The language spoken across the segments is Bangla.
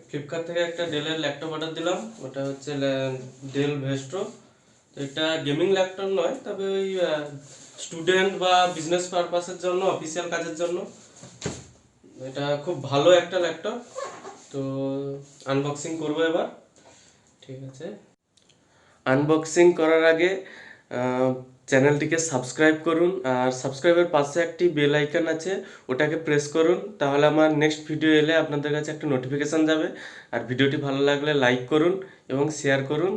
ফ্লিপকার্ট থেকে একটা ডেলের ল্যাপটপ অর্ডার দিলাম, ওটা হচ্ছে ডেল ভেস্ট্রো। তো এটা গেমিং ল্যাপটপ নয়, তবে ওই স্টুডেন্ট বা বিজনেস পারপাসের জন্য, অফিসিয়াল কাজের জন্য এটা খুব ভালো একটা ল্যাপটপ। তো আনবক্সিং করবো এবার। ঠিক আছে, আনবক্সিং করার আগে চ্যানেলটিকে সাবস্ক্রাইব করুন, আর সাবস্ক্রাইবের পাশে একটি বেল আইকন আছে, ওটাকে প্রেস করুন। তাহলে আমার নেক্সট ভিডিও এলে আপনাদের কাছে একটা নোটিফিকেশান যাবে। আর ভিডিওটি ভালো লাগলে লাইক করুন এবং শেয়ার করুন।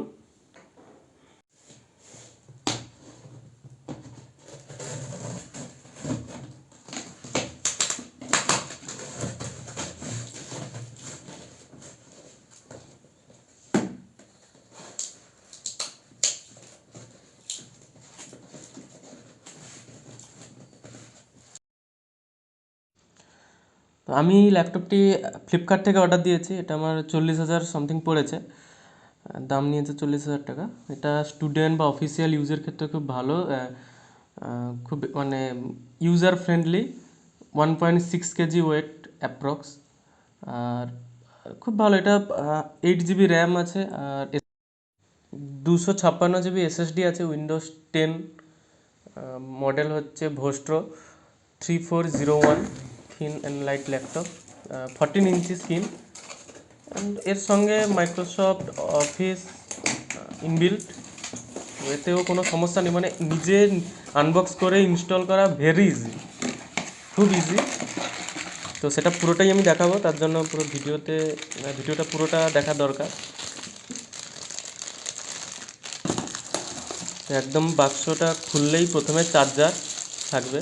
তো আমি ল্যাপটপটি ফ্লিপকার্ট থেকে অর্ডার দিয়েছি। এটা আমার 40,000 সামথিং পড়েছে, দাম নিয়েছে 40,000 টাকা। এটা স্টুডেন্ট বা অফিসিয়াল ইউজের ক্ষেত্রে খুব ভালো, খুব মানে user friendly. 1.6 KG weight approx. আর খুব ভালো। এটা 8 GB র্যাম আছে, আর 256 GB SSD আছে, উইন্ডোজ 10। মডেল হচ্ছে Vostro 3401, thin and light laptop, 14 inch screen. And এর সঙ্গে মাইক্রোসফট অফিস ইনবিল্ট, এতেও কোনো সমস্যা নেই। মানে নিজে আনবক্স করে ইনস্টল করা ভেরি ইজি, খুব ইজি। তো সেটা পুরোটাই আমি দেখাবো, তার জন্য পুরো ভিডিওটা পুরোটা দেখা দরকার। একদম বাক্সটা খুললেই প্রথমে চার্জার থাকবে,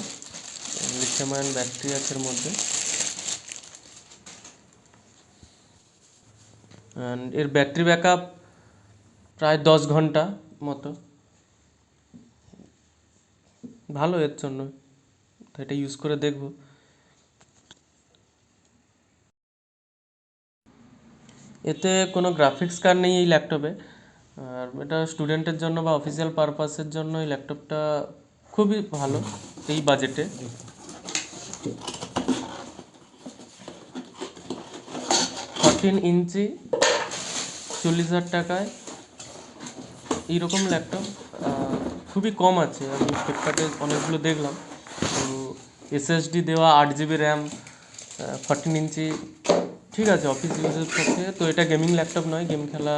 লিথিয়াম আয়ন ব্যাটারি আছে এর মধ্যে। অ্যান্ড এর ব্যাটারি ব্যাকআপ প্রায় 10 ঘন্টা মতো, ভালো এর জন্য। তো এটা ইউজ করে দেখব। এতে কোনো গ্রাফিক্স কার্ড নেই এই ল্যাপটপে। আর এটা স্টুডেন্টের জন্য বা অফিসিয়াল পারপাসের জন্য এই ল্যাপটপটা খুবই ভালো এই বাজেটে। 14 ইঞ্চি 40,000 টাকায় এইরকম ল্যাপটপ খুবই কম আছে। আমি ফ্লিপকার্টে অনেকগুলো দেখলাম। তো SSD দেওয়া, 8 GB র্যাম, 14 ইঞ্চি, ঠিক আছে অফিস ইউজের পক্ষে। তো এটা গেমিং ল্যাপটপ নয়, গেম খেলা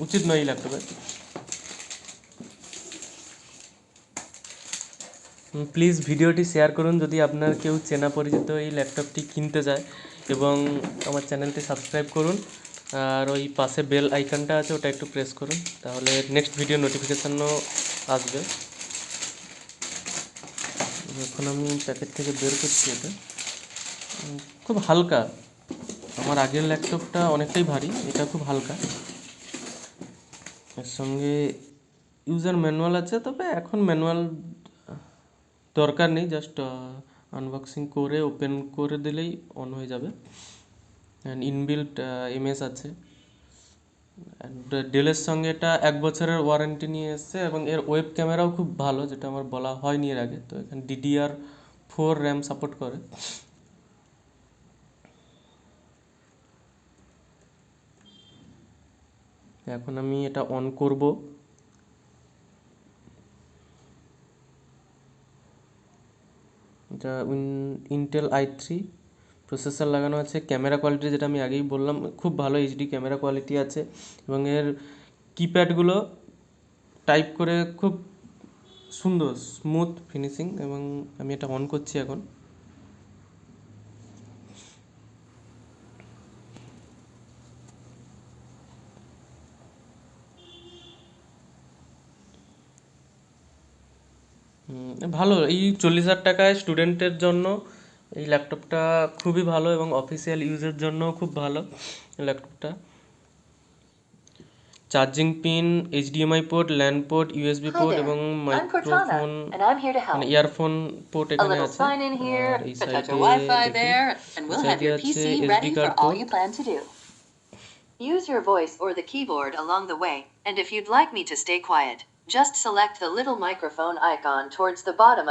উচিত নয় এই ল্যাপটপে। প্লিজ ভিডিওটি শেয়ার করুন যদি আপনার কেউ চেনা পরিচিত এই ল্যাপটপটি কিনতে চায়, এবং আমার চ্যানেলটি সাবস্ক্রাইব করুন। আর ওই পাশে বেল আইকনটা আছে, ওটা একটু প্রেস করুন, তাহলে নেক্সট ভিডিও নোটিফিকেশানও আসবে। এখন আমি প্যাকেট থেকে বের করছি। এটা খুব হালকা, আমার আগের ল্যাপটপটা অনেকটাই ভারী, এটা খুব হালকা। এর সঙ্গে ইউজার ম্যানুয়াল আছে, তবে এখন ম্যানুয়াল দরকার নেই, জাস্ট আনবক্সিং করে ওপেন করে দিলেই অন হয়ে যাবে। অ্যান্ড ইনবিল্ট এমএস আছে। অ্যান্ড ডেলের সঙ্গে এটা 1 বছরের ওয়ারেন্টি নিয়ে এসছে, এবং এর ওয়েব ক্যামেরাও খুব ভালো, যেটা আমার বলা হয়নি এর আগে। তো এখানে DDR4 র্যাম সাপোর্ট করে। এখন আমি এটা অন করব। এটা ইন্টেল i3 প্রসেসর লাগানো আছে। ক্যামেরা কোয়ালিটি যেটা আমি আগেই বললাম, খুব ভালো HD ক্যামেরা কোয়ালিটি আছে, এবং এর কিপ্যাডগুলো টাইপ করে খুব সুন্দর স্মুথ ফিনিশিং। এবং আমি এটা অন করছি এখন। ভালো, এই 40,000 টাকায় স্টুডেন্টের জন্য এই ল্যাপটপটা খুবই ভালো, এবং অফিসিয়াল ইউজের জন্য খুব ভালো ল্যাপটপটা। Charging pin, HDMI port, LAN port, USB port এবং মাইক্রোফোন মানে ইয়ারফোন পোর্ট এখানে আছে। আর এই সাইডে আছে SD card port. Use your voice or the keyboard along the way, and if you'd like me to stay quiet, just select the little microphone icon towards the bottom of